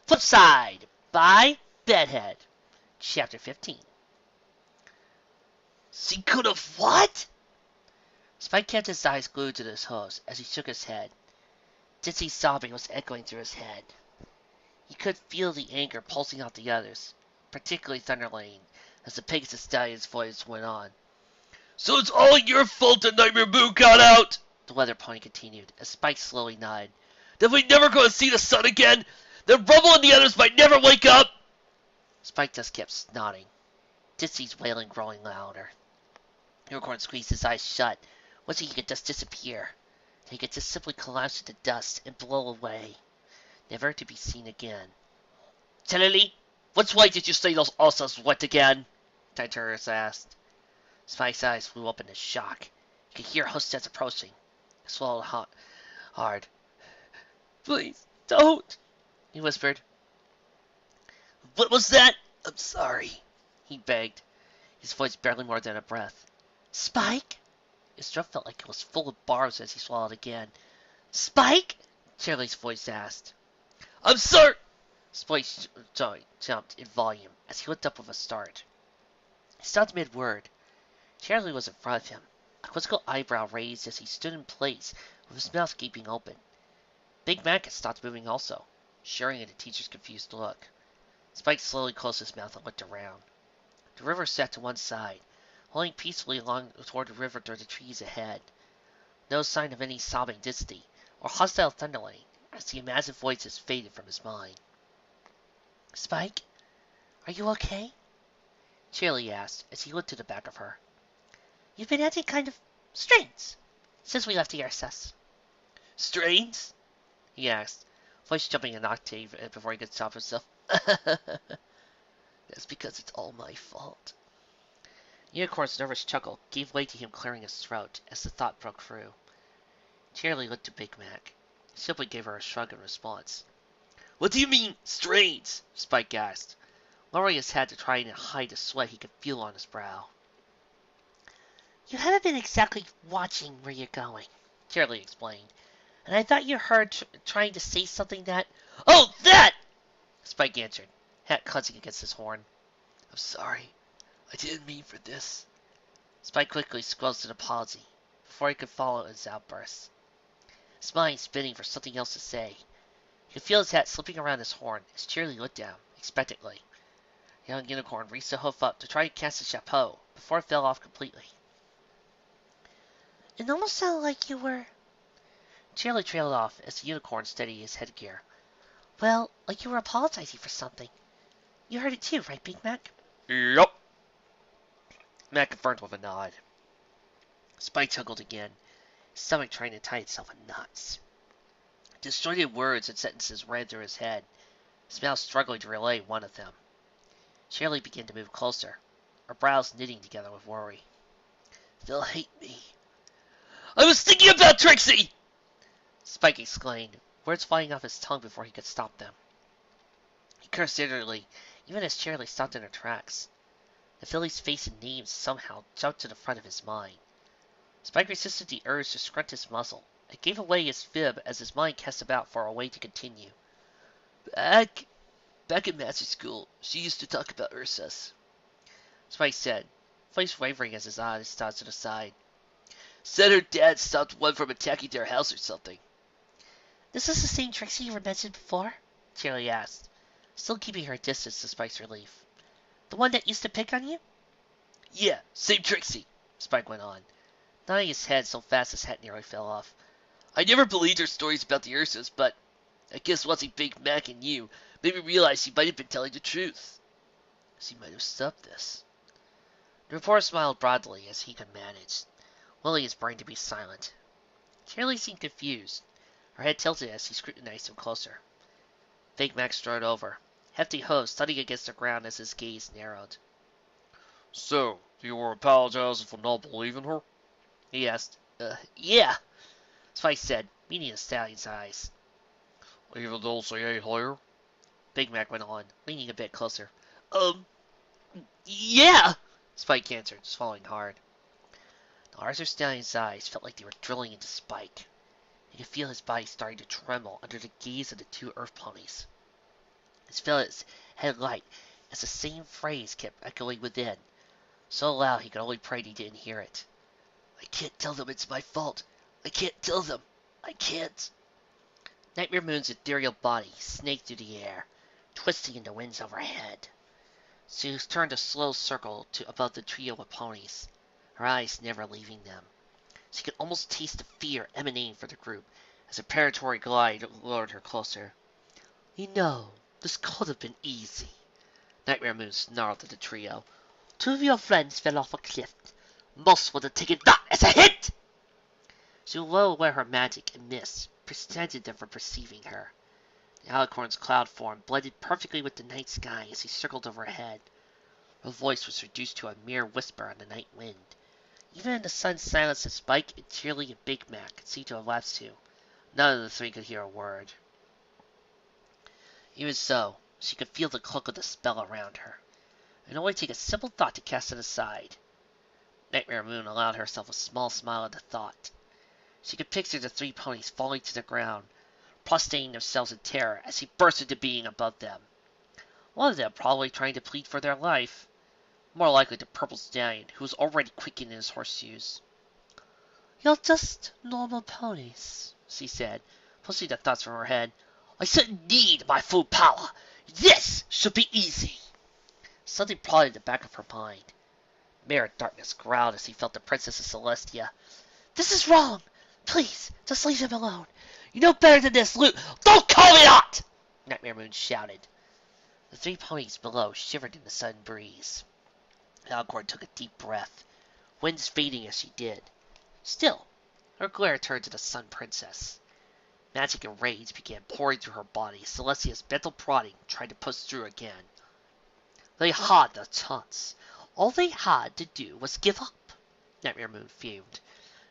Flipside by Bedhead. Chapter 15. She could have what? Spike kept his eyes glued to his host as he shook his head. Ditsie's sobbing was echoing through his head. He could feel the anger pulsing out the others, particularly Thunderlane, as the Pegasus Stallion's voice went on. So it's all your fault the Nightmare Moon got out! The weather pony continued, as Spike slowly nodded. That we never going to see the sun again? That Rubble and the others might never wake up? Spike just kept nodding. Ditsie's wailing growing louder. Unicorn squeezed his eyes shut, wishing he could just disappear. That he could just simply collapse into dust and blow away, never to be seen again. Telly, which way did you say those ulcers went again? Tityrus asked. Spike's eyes flew up in shock. He could hear Hostess approaching. He swallowed hard. Please, don't, he whispered. What was that? I'm sorry, he begged, his voice barely more than a breath. Spike? His throat felt like it was full of barbs as he swallowed again. Spike? Charlie's voice asked. I'm sorry! Spike's voice jumped in volume as he looked up with a start. He stopped mid-word. Charlie was in front of him, a quizzical eyebrow raised as he stood in place with his mouth gaping open. Big Mac had stopped moving also, sharing in the teacher's confused look. Spike slowly closed his mouth and looked around. The river sat to one side, holding peacefully along toward the river through the trees ahead. No sign of any sobbing Disney or hostile Thunderlane as the massive voices faded from his mind. Spike, are you okay? Charlie asked as he looked to the back of her. You've been acting kind of strange since we left the RSS. Strange? He asked, voice jumping an octave before he could stop himself. That's because it's all my fault. Unicorn's nervous chuckle gave way to him clearing his throat as the thought broke through. Charlie looked to Big Mac. He simply gave her a shrug in response. What do you mean, strange? Spike asked, lowering his head to try and hide the sweat he could feel on his brow. You haven't been exactly watching where you're going, Charlie explained, and I thought you heard trying to say something that... Oh, that! Spike answered, hat clenching against his horn. I'm sorry. I didn't mean for this. Spike quickly squelched an apology before he could follow his outburst. His mind spinning for something else to say. He could feel his hat slipping around his horn as Charlie looked down, expectantly. The young unicorn reached a hoof up to try to cast a chapeau before it fell off completely. It almost sounded like you were... Charlie trailed off as the unicorn steadied his headgear. Well, like you were apologizing for something. You heard it too, right, Big Mac? Yup. Mac confirmed with a nod. Spike chuckled again, his stomach trying to tie itself in knots. Disjointed words and sentences ran through his head, his mouth struggling to relay one of them. Charlie began to move closer, her brows knitting together with worry. They'll hate me. I was thinking about Trixie! Spike exclaimed, words flying off his tongue before he could stop them. He cursed bitterly, even as Charlie stopped in her tracks. The filly's face and name somehow jumped to the front of his mind. Spike resisted the urge to scrunt his muzzle, and gave away his fib as his mind cast about for a way to continue. Back in Master School, she used to talk about Ursus, Spike said, voice wavering as his eyes tossed to the side. Said her dad stopped one from attacking their house or something. This is the same Trixie you were mentioned before? Charlie asked, still keeping her distance to Spike's relief. The one that used to pick on you? Yeah, same Trixie, Spike went on, nodding his head so fast his hat nearly fell off. I never believed her stories about the Ursus, but I guess watching Big Mac and you made me realize she might have been telling the truth. She might have stopped this. The reporter smiled broadly as he could manage, willing his brain to be silent. Charlie seemed confused, her head tilted as he scrutinized him closer. Big Mac strode over, hefty hooves thudding against the ground as his gaze narrowed. So, you were apologizing for not believing her? He asked. Yeah, Spike said, meeting the stallion's eyes. Even though she ain't here? Big Mac went on, leaning a bit closer. Yeah, Spike answered, swallowing hard. The Arthur Stallion's eyes felt like they were drilling into Spike. He could feel his body starting to tremble under the gaze of the two earth ponies. His felt head light as the same phrase kept echoing within, so loud he could only pray he didn't hear it. I can't tell them it's my fault. I can't tell them. I can't. Nightmare Moon's ethereal body snaked through the air, twisting in the winds overhead. She turned a slow circle to above the trio of ponies, her eyes never leaving them. She could almost taste the fear emanating from the group as her preparatory glide lured her closer. You know, this could have been easy. Nightmare Moon snarled at the trio. Two of your friends fell off a cliff. Most would have taken that as a hit! She was well aware her magic and mist prevented them from perceiving her. The alicorn's cloud form blended perfectly with the night sky as he circled overhead. Her voice was reduced to a mere whisper on the night wind. Even in the sun's silence, as Spike and Cheerly and Big Mac could see to have left to, none of the three could hear a word. Even so, she could feel the cloak of the spell around her. It would only take a simple thought to cast it aside. Nightmare Moon allowed herself a small smile at the thought. She could picture the three ponies falling to the ground, prostrating themselves in terror as he burst into being above them. One of them probably trying to plead for their life. More likely the purple stallion, who was already quaking in his horseshoes. You're just normal ponies, she said, pushing the thoughts from her head. I shouldn't need my full power. This should be easy. Something prodded the back of her mind. Mayor Darkness growled as he felt the Princess of Celestia. This is wrong. Please, just leave him alone. You know better than this, Luke. Don't call me out! Nightmare Moon shouted. The three ponies below shivered in the sudden breeze. Alicorn took a deep breath, winds fading as she did. Still, her glare turned to the Sun Princess. Magic and rage began pouring through her body. Celestia's mental prodding tried to push through again. They had the chance. All they had to do was give up. Nightmare Moon fumed.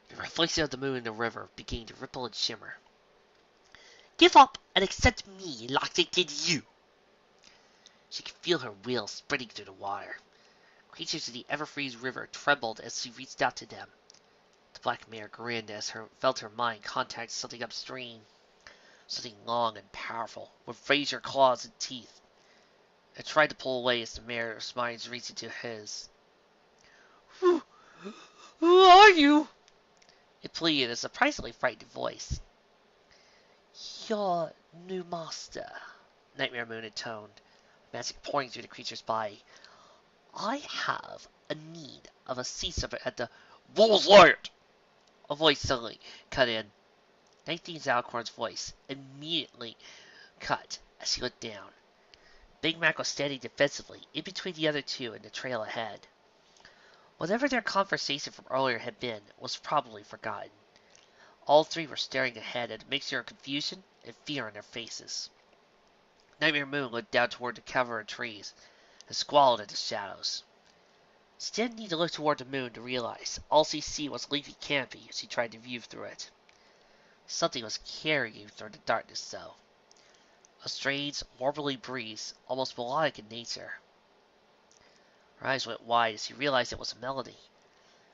The reflection of the moon in the river began to ripple and shimmer. Give up and accept me like they did you. She could feel her wheels spreading through the water. Creatures in the ever-freeze river trembled as she reached out to them. The black mare grinned as her felt her mind contact something upstream. Something long and powerful, with razor claws and teeth. It tried to pull away as the mare's mind reached into his. Who are you? It pleaded in a surprisingly frightened voice. Your new master, Nightmare Moon intoned, magic pouring through the creature's body. I have a need of a sea serpent at the Bull's Light. A voice suddenly cut in. 19's Alicorn's voice immediately cut as she looked down. Big Mac was standing defensively in between the other two in the trail ahead. Whatever their conversation from earlier had been was probably forgotten. All three were staring ahead at a mixture of confusion and fear on their faces. Nightmare Moon looked down toward the cover of trees and squalled at the shadows. She didn't need to look toward the moon to realize all she see was leafy canopy as she tried to view through it. Something was carrying through the darkness, though. A strange, warbly breeze, almost melodic in nature. Her eyes went wide as she realized it was a melody.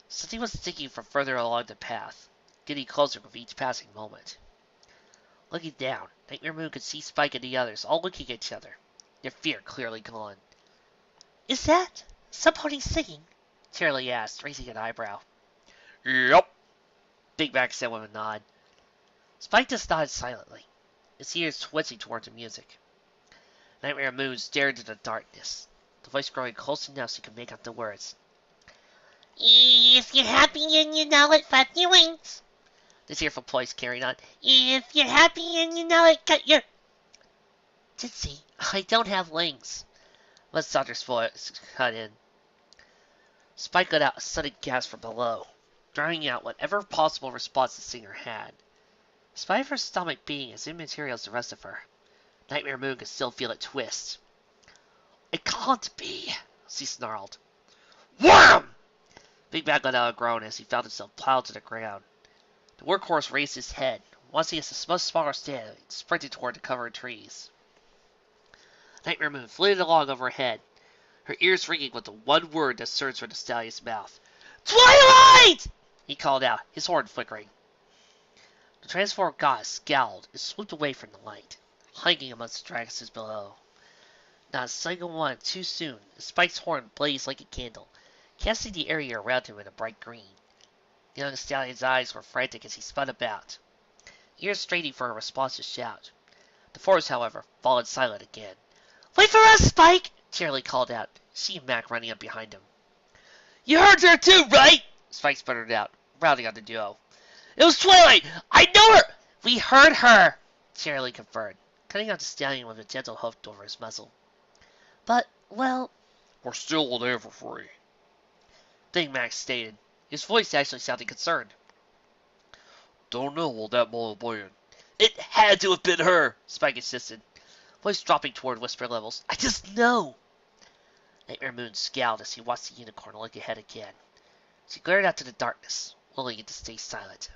Something was sticking from further along the path, getting closer with each passing moment. Looking down, Nightmare Moon could see Spike and the others all looking at each other, their fear clearly gone. Is that somebody singing? Charlie asked, raising an eyebrow. Yup, Big Mac said with a nod. Spike just nodded silently, his ears twitching towards the music. Nightmare Moon stared into the darkness, the voice growing close enough so he could make out the words. If you're happy and you know it, flap your wings. The cheerful voice carried on. If you're happy and you know it, cut your... Ditsy, I don't have wings. Let's Sauter's voice cut in. Spike let out a sudden gasp from below, drowning out whatever possible response the singer had. Despite her stomach being as immaterial as the rest of her, Nightmare Moon could still feel it twist. It can't be, she snarled. Wham! Big Mac let out a groan as he felt himself plowed to the ground. The workhorse raised his head, once against a much smaller stand, and sprinted toward the cover of trees. Nightmare Moon flitted along overhead, her ears ringing with the one word that surged from the stallion's mouth. Twilight! He called out, his horn flickering. The transformed goddess scowled and swooped away from the light, hanging amongst the dragons below. Not a single one too soon. Spike's horn blazed like a candle, casting the area around him in a bright green. The young stallion's eyes were frantic as he spun about, ears straining for a responsive shout. The forest, however, followed silent again. "Wait for us, Spike!" Cheerily called out, she and Mac running up behind him. "You heard her too, right?" Spike sputtered out, rounding on the duo. "It was Twilight! I know her!" "We heard her!" Cheerily confirmed, cutting out the stallion with a gentle hoof over his muzzle. "But, well, we're still there for free," Big Mac stated, his voice actually sounding concerned. "Don't know what that boy playing." "It had to have been her," Spike insisted, voice dropping toward whisper levels. "I just know." Nightmare Moon scowled as he watched the unicorn look ahead again. She glared out to the darkness, willing it to stay silent.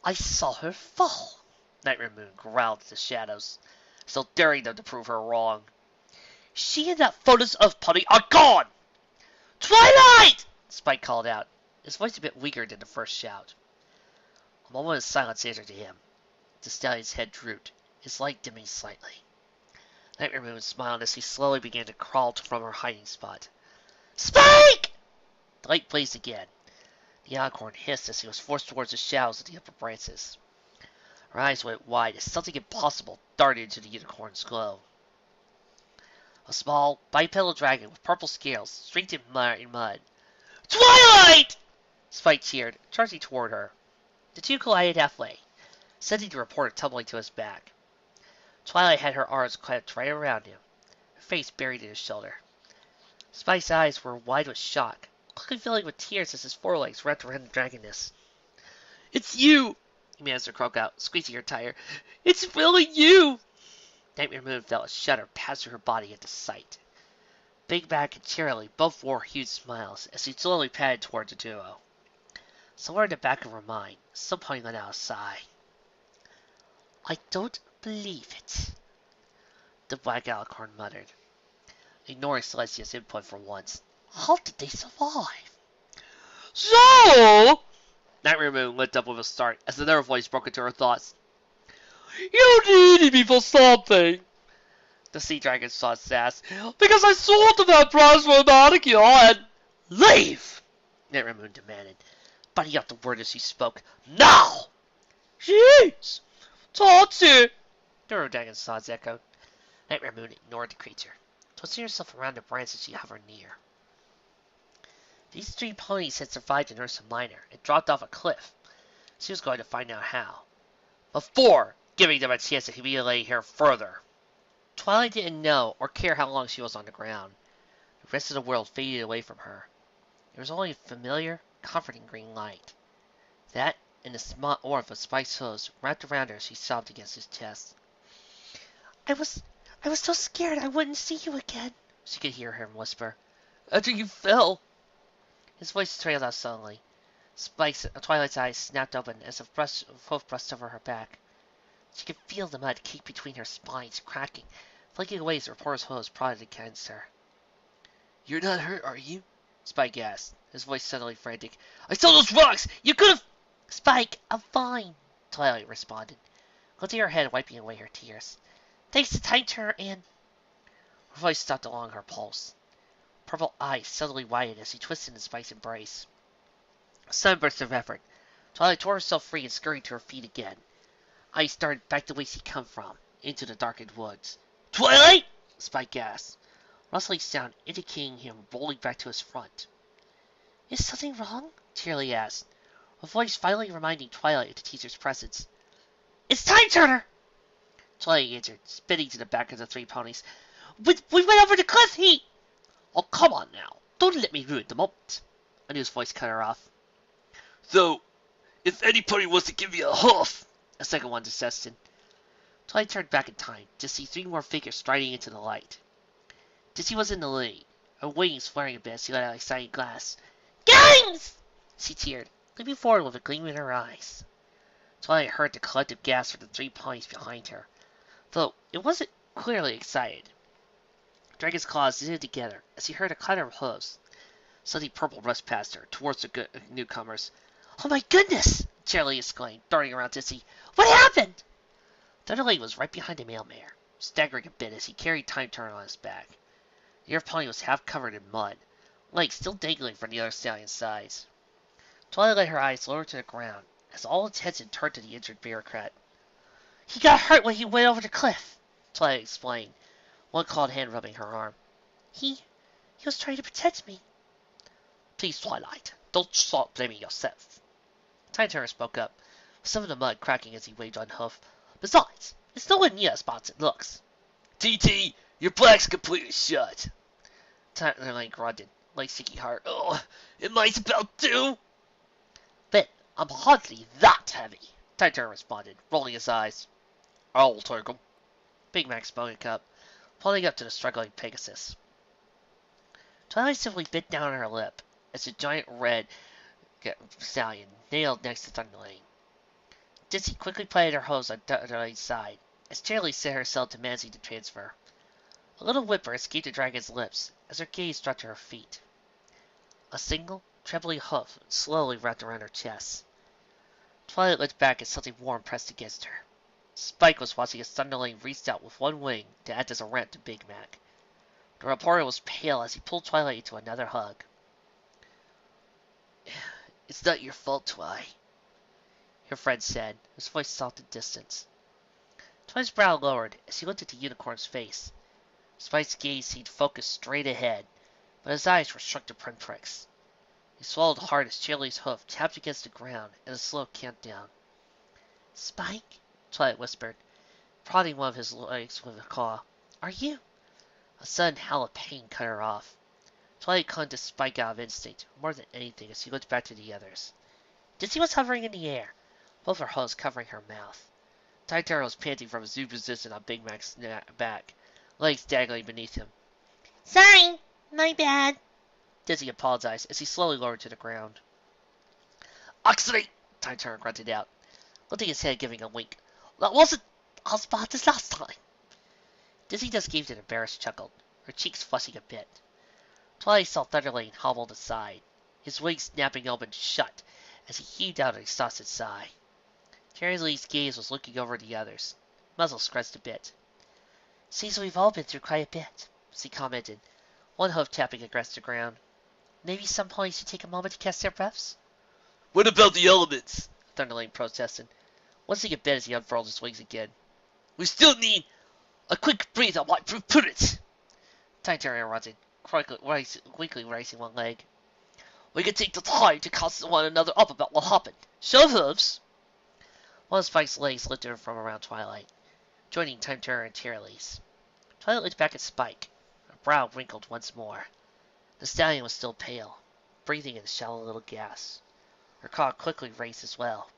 "I saw her fall," Nightmare Moon growled at the shadows, still daring them to prove her wrong. "She and that photos of Pony are gone!" "Twilight!" Spike called out, his voice a bit weaker than the first shout. A moment of silence answered to him. The stallion's head drooped, his light dimming slightly. Nightmare Moon smiled as he slowly began to crawl from her hiding spot. "Spike!" The light blazed again. The unicorn hissed as he was forced towards the shadows of the upper branches. Her eyes went wide as something impossible darted into the unicorn's glow. A small, bipedal dragon with purple scales streaked in mud. "Twilight!" Spike cheered, charging toward her. The two collided halfway, sending the reporter tumbling to his back. Twilight had her arms clamped right around him, her face buried in his shoulder. Spike's eyes were wide with shock, quickly filling with tears as his forelegs wrapped around the dragoness. "It's you!" he managed to croak out, squeezing her tighter. "It's really you!" Nightmare Moon felt a shudder pass through her body at the sight. Big Mac and Cheerily both wore huge smiles as he slowly padded toward the duo. Somewhere in the back of her mind, somebody let out a sigh. "I don't believe it," the black alicorn muttered, ignoring Celestia's input for once. "How did they survive?" "So," Nightmare Moon lit up with a start as another voice broke into her thoughts. "You needed me for something," the sea dragon saw sass, "because I sold to that Prose romantic and—" "Leave!" Nightmare Moon demanded, biting out the word as he spoke. "Now!" "Jeez! Totsy!" the dragon saws echoed. Nightmare Moon ignored the creature, twisting herself around the branch as she hovered near. These three ponies had survived an Ursa Minor and dropped off a cliff. She was going to find out how, before giving them a chance to humiliate her further. Twilight didn't know or care how long she was on the ground. The rest of the world faded away from her. There was only a familiar, comforting green light. That and the small orb of Spike's hooves wrapped around her as she sobbed against his chest. I was so scared I wouldn't see you again," she could hear him whisper. "After you fell." His voice trailed out suddenly. Twilight's eyes snapped open as a hoof brushed over her back. She could feel the mud cake between her spines cracking, flaking away as the reporter's hose prodded against her. "You're not hurt, are you?" Spike asked, his voice suddenly frantic. "I saw those rocks! You could've—" "Spike, I'm fine," Twilight responded, lifting her head and wiping away her tears. "Thanks to Time Turner and—" Her voice stopped along her pulse. Purple eyes suddenly widened as she twisted in Spike's embrace. A sudden burst of effort. Twilight tore herself free and scurried to her feet again. Eyes started back the way she'd come from, into the darkened woods. "Twilight!" Spike gasped, rustling sound indicating him rolling back to his front. "Is something wrong?" Cheerily asked, her voice finally reminding Twilight of the teacher's presence. "It's Time Turner!" Twilight answered, spinning to the back of the three ponies. We went over the cliff, he—" "Oh, come on now. Don't let me ruin the moment." Anu's voice cut her off. "Though, if anybody wants to give me a hoof," a second one suggested. Twilight turned back in time to see three more figures striding into the light. Dizzy was in the lead, her wings flaring a bit as she let out a excited glass. "Gangs!" she cheered, leaping forward with a gleam in her eyes. Twilight heard the collective gasp from the three ponies behind her, though it wasn't clearly excited. Dragon's claws knitted together as he heard a clatter of hooves. Something purple rushed past her, towards the newcomers. "Oh my goodness!" Cheerily exclaimed, darting around Dizzy. "What happened?" Thunderlane was right behind the mail mare. staggering a bit as he carried Time Turner on his back. The Earth Pony was half covered in mud, legs still dangling from the other stallion's sides. Twilight let her eyes lower to the ground as all attention turned to the injured bureaucrat. He got hurt when he went over the cliff, Twilight explained, one clawed hand rubbing her arm. He was trying to protect me. Please, Twilight, don't start blaming yourself. Time Turner spoke up, with some of the mud cracking as he waved on Hoof. Besides, it's nowhere near as bad as it looks. TT, your black's completely shut. Time grunted, like Sticky Heart. Oh, it might about do. But I'm hardly that heavy, Time Turner responded, rolling his eyes. I'll take 'em. Big Mac spoke up, pulling up to the struggling Pegasus. Twilight simply bit down on her lip as the giant red stallion nailed next to Thunderlane. Ditsy quickly planted her hose on Thunderlane's side as Charlie set herself to managing the transfer. A little whimper escaped the dragon's lips as her gaze dropped to her feet. A single, trebly hoof slowly wrapped around her chest. Twilight looked back as something warm pressed against her. Spike was watching as Thunderlane reached out with one wing to act as a ramp to Big Mac. The reporter was pale as he pulled Twilight into another hug. It's not your fault, Twi, her friend said, his voice soft and distant. Twi's brow lowered as he looked at the unicorn's face. Spike's gaze seemed focused straight ahead, but his eyes were shrunk to pinpricks. He swallowed hard as Charlie's hoof tapped against the ground in a slow countdown. Spike, Twilight whispered, prodding one of his legs with a claw. Are you? A sudden howl of pain cut her off. Twilight clung to Spike out of instinct, more than anything, as he looked back to the others. Ditsy was hovering in the air, both her hooves covering her mouth. Time Turner was panting from his zoo position on Big Mac's back, legs dangling beneath him. Sorry, my bad, Ditsy apologized as he slowly lowered to the ground. Oxidate, Time Turner grunted out, lifting his head, giving a wink. That wasn't as bad as last time. Ditsy just gave an embarrassed chuckle, her cheeks flushing a bit. Twilight saw Thunderlane hobbled aside, his wings snapping open shut as he heaved out an exhausted sigh. Charlie's gaze was looking over the others, muzzle scratched a bit. Seems we've all been through quite a bit, she commented, one hoof tapping against the ground. Maybe some ponies should take a moment to catch their breaths? What about the elements? Thunderlane protested, wincing a bit as he unfurled his wings again. We still need a quick breather might prove prudent. Time Turner interrupted, quickly raising one leg. We can take the time to counsel one another up about what happened. Show hooves. One of Spike's legs lifted from around Twilight, joining Time Turner and Charlie's. Twilight looked back at Spike, her brow wrinkled once more. The stallion was still pale, breathing in a shallow little gasp. Her caw quickly raised as well,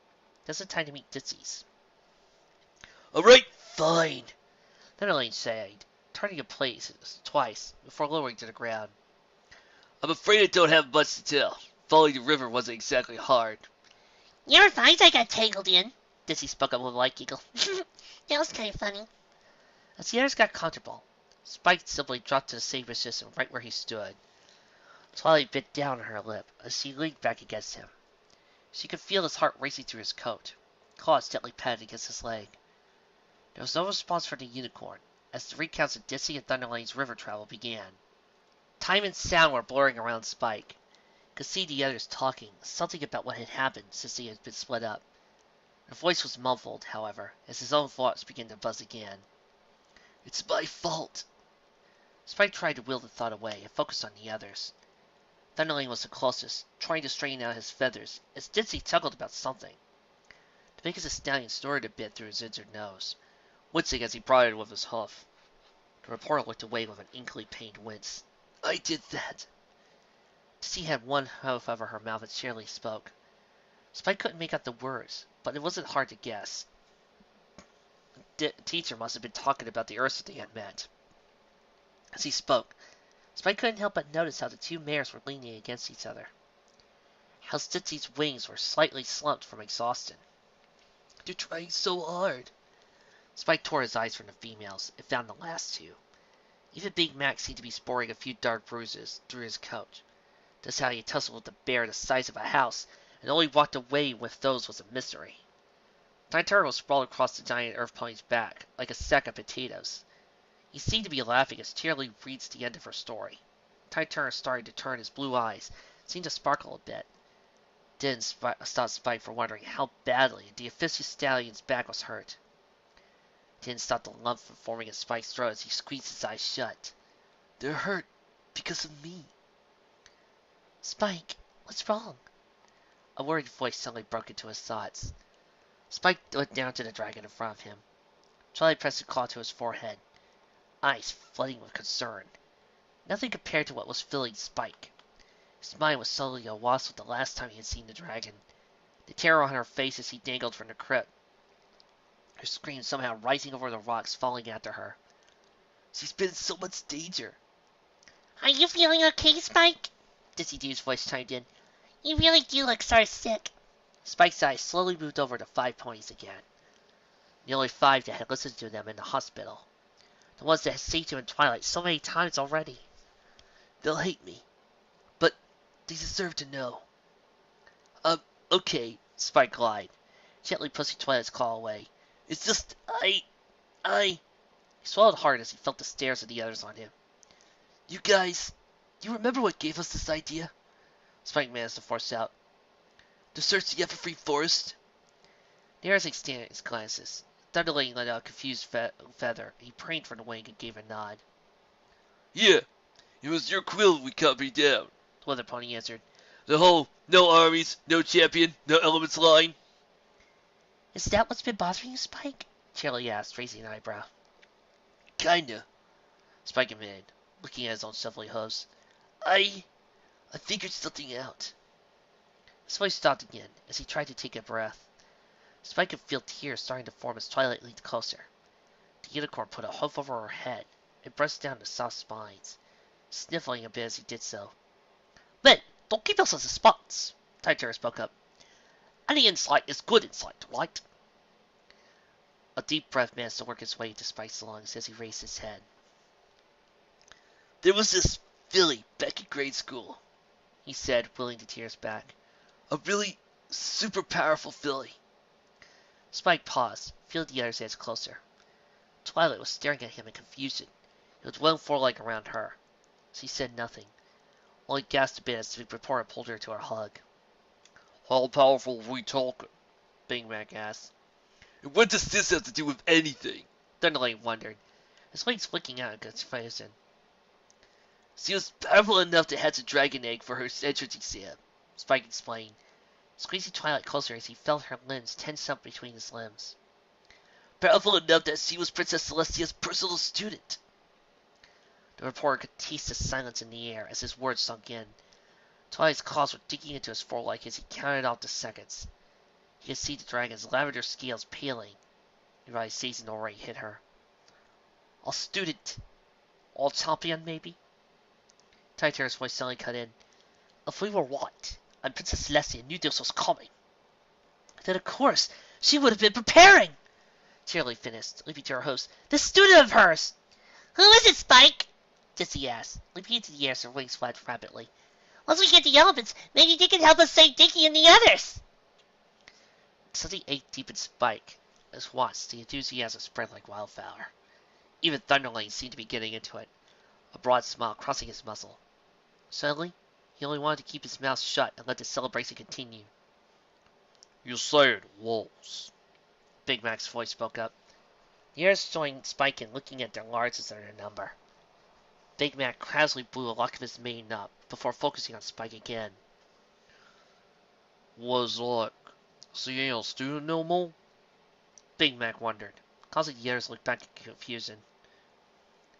just in time to meet Ditsy's. All right, fine, Thunderlane said, turning in place twice before lowering to the ground. I'm afraid I don't have much to tell. Following the river wasn't exactly hard. You're fine, I got tangled in, Ditsy spoke up with a light giggle. That was kind of funny. As the others got comfortable, Spike simply dropped to the same position right where he stood. Twilight bit down on her lip as she leaned back against him. She could feel his heart racing through his coat, claws gently patted against his leg. There was no response from the unicorn as the recounts of Ditsy and Thunderlane's river travel began. Time and sound were blurring around Spike. Could see the others talking, something about what had happened since they had been split up. Her voice was muffled, however, as his own thoughts began to buzz again. It's my fault. Spike tried to will the thought away and focus on the others. Thunderlane was the closest, trying to straighten out his feathers as Ditsy chuckled about something. The biggest stallion snorted a bit through his injured nose, wincing as he prodded with his hoof. The reporter looked away with an inkly pained wince. I did that. Ditsy had one hoof over her mouth as Shirley spoke. Spike couldn't make out the words, but it wasn't hard to guess. The teacher must have been talking about the Earth that they had met. As he spoke, Spike couldn't help but notice how the two mares were leaning against each other. How Ditsy's wings were slightly slumped from exhaustion. They're trying so hard. Spike tore his eyes from the females and found the last two. Even Big Mac seemed to be sporting a few dark bruises through his coat. Just how he tussled with a bear the size of a house and only walked away with those was a mystery. Time Turner was sprawled across the giant Earth Pony's back like a sack of potatoes, He seemed to be laughing as Cheerily reads the end of her story. Turner started to turn. His blue eyes seemed to sparkle a bit. Didn't stop Spike from wondering how badly the Equestria stallion's back was hurt. Didn't stop the lump from forming in Spike's throat as he squeezed his eyes shut. They're hurt because of me. Spike, what's wrong? A worried voice suddenly broke into his thoughts. Spike went down to the dragon in front of him. Twilight pressed a claw to his forehead, eyes flooding with concern. Nothing compared to what was filling Spike. His mind was suddenly awash with the last time he had seen the dragon. The terror on her face as he dangled from the crypt. Her scream somehow rising over the rocks, falling after her. She's been in so much danger. Are you feeling okay, Spike? dzeta's voice chimed in. You really do look so sick. Spike's eyes slowly moved over to 5 ponies again. The only 5 that had listened to them in the hospital. The ones that had saved him in Twilight so many times already. They'll hate me. But they deserve to know. Okay, Spike lied, gently pushing Twilight's claw away. It's just, I... He swallowed hard as he felt the stares of the others on him. You guys, do you remember what gave us this idea? Spike managed to force out. To search the Everfree Forest? The others extended his glances. Thunderlane let out a confused feather. He preened for the wing and gave a nod. Yeah, it was your quill we copied down, the Weather Pony answered. The whole no armies, no champion, no elements line. Is that what's been bothering you, Spike? Charlie asked, raising an eyebrow. Kinda, Spike admitted, looking at his own shuffly hooves. I figured something out. His voice stopped again as he tried to take a breath. Spike could feel tears starting to form as Twilight leaned closer. The unicorn put a hoof over her head and brushed down the soft spines, sniffling a bit as he did so. Men, don't keep us in suspense, Tyter spoke up. Any insight is good insight, right? A deep breath managed to work its way into Spike's lungs as he raised his head. There was this filly back in grade school, he said, willing the tears back. A really super powerful filly. Spike paused, feeling the other's heads closer. Twilight was staring at him in confusion. He was one foreleg around her. She said nothing, only gasped a bit as the reporter pulled her to her hug. How powerful are we talking? Big Mac asked. And what does this have to do with anything? Thunderlane wondered, his wings flicking out in confusion. She was powerful enough to hatch a dragon egg for her entrance exam, Spike explained, squeezing Twilight closer as he felt her limbs tense up between his limbs. Powerful enough that she was Princess Celestia's personal student. The reporter could taste the silence in the air as his words sunk in. Twilight's claws were digging into his foreleg as he counted off the seconds. He could see the dragon's lavender scales paling. The realization already hit her. All student. All champion, maybe? Tyter's voice suddenly cut in. If we were what? And Princess Celestia knew this was coming. Then of course, she would have been preparing! Cheerily finished, leaping to her host. This student of hers! Who is it, Spike? Dizzy asked, leaping into the air as her wings flapped rapidly. Once we get the elements, maybe they can help us save Dinky and the others! Something ached deep in Spike, as once the enthusiasm spread like wildfire. Even Thunderlane seemed to be getting into it, a broad smile crossing his muzzle. Suddenly, he only wanted to keep his mouth shut and let the celebration continue. You say it, wolves. Big Mac's voice spoke up. The others joined Spike in looking at their largest of their number. Big Mac casually blew a lock of his mane up before focusing on Spike again. Was like, she ain't a student no more? Big Mac wondered, causing the others to look back in confusion.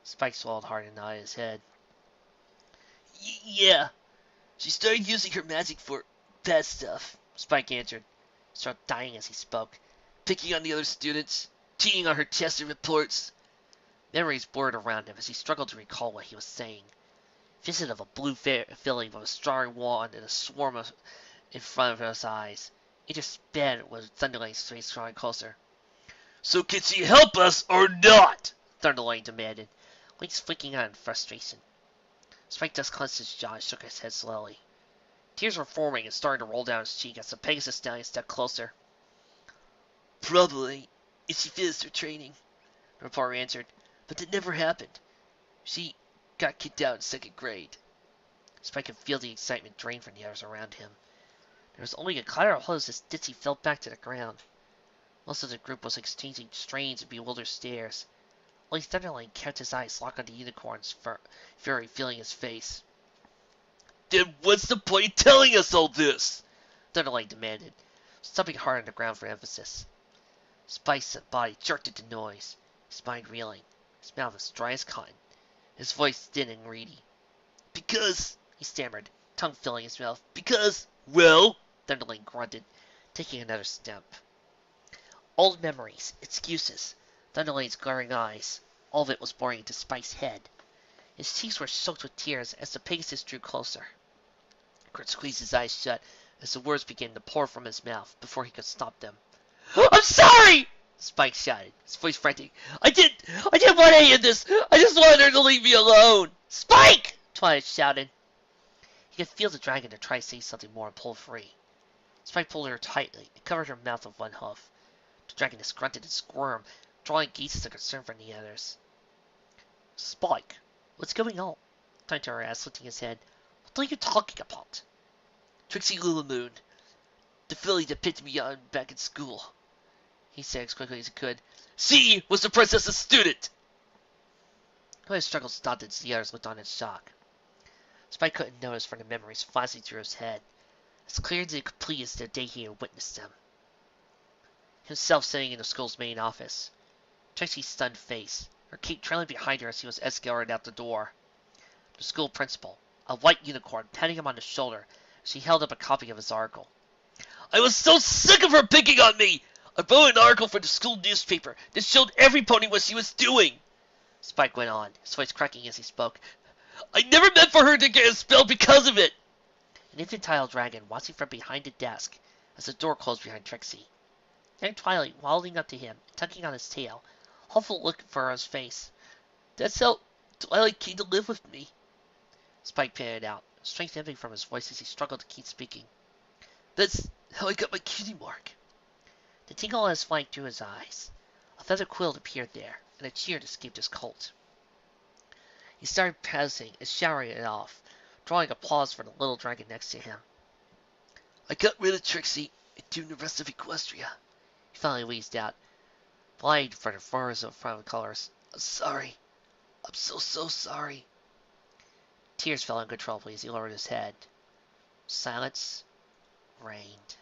Spike swallowed hard and nodded his head. Yeah. She started using her magic for bad stuff, Spike answered, started dying as he spoke, picking on the other students, cheating on her tests and reports. Memories blurred around him as he struggled to recall what he was saying. Vision of a blue filly with a starry wand and a swarm in front of his eyes. It just sped with Thunderlane's face drawing closer. So can she help us or not? Thunderlane demanded, wings flicking out in frustration. Spike just clenched his jaw and shook his head slowly. Tears were forming and starting to roll down his cheek as the Pegasus stallion stepped closer. Probably, if she finished her training, the reporter answered. But it never happened. She got kicked out in 2nd grade. Spike could feel the excitement drain from the others around him. There was only a clatter of hose as Ditsy fell back to the ground. Most of the group was exchanging strange and bewildered stares. Only Thunderlane kept his eyes locked on the unicorn's fury filling his face. Then what's the point telling us all this? Thunderlane demanded, stomping hard on the ground for emphasis. Spike's body jerked into noise, his mind reeling, his mouth as dry as cotton, his voice thin and reedy. Because, he stammered, tongue filling his mouth, because, well, Thunderlane grunted, taking another step. Old memories, excuses, Thunderlane's glaring eyes, all of it was boring into Spike's head. His cheeks were soaked with tears as the Pegasus drew closer. Kurt squeezed his eyes shut as the words began to pour from his mouth before he could stop them. I'm sorry! Spike shouted, his voice frantic. I didn't want any of this! I just wanted her to leave me alone! Spike! Twilight shouted. He could feel the dragon to try to say something more and pull free. Spike pulled her tightly and covered her mouth with one hoof. The dragon grunted and squirmed, drawing gazes of concern from the others. Spike, what's going on? Tinter asked, lifting his head. What are you talking about? Trixie Lulamoon, the filly that picked me on back in school, he said as quickly as he could. She was the princess's student! His struggle stopped as the others looked on in shock. Spike couldn't notice from the memories flashing through his head, as clear and complete as the day he had witnessed them. Himself sitting in the school's main office, Trixie's stunned face, her cape trailing behind her as he was escorted out the door. The school principal, a white unicorn, patting him on the shoulder as he held up a copy of his article. I was so sick of her picking on me! I wrote an article for the school newspaper that showed every pony what she was doing. Spike went on, his voice cracking as he spoke. I never meant for her to get expelled because of it. An infantile dragon watching from behind the desk as the door closed behind Trixie. Young Twilight waddling up to him, tugging on his tail, hopeful look for his face. That's how Twilight came to live with me. Spike panted out, strength ebbing from his voice as he struggled to keep speaking. That's how I got my cutie mark. The tingle on his flank drew his eyes. A feather quilt appeared there, and a cheer escaped his colt. He started passing and showering it off, drawing applause for the little dragon next to him. I got rid of Trixie and doomed the rest of Equestria. He finally wheezed out, blind for the furs of front colors. I'm sorry. I'm so sorry. Tears fell uncontrollably as he lowered his head. Silence reigned.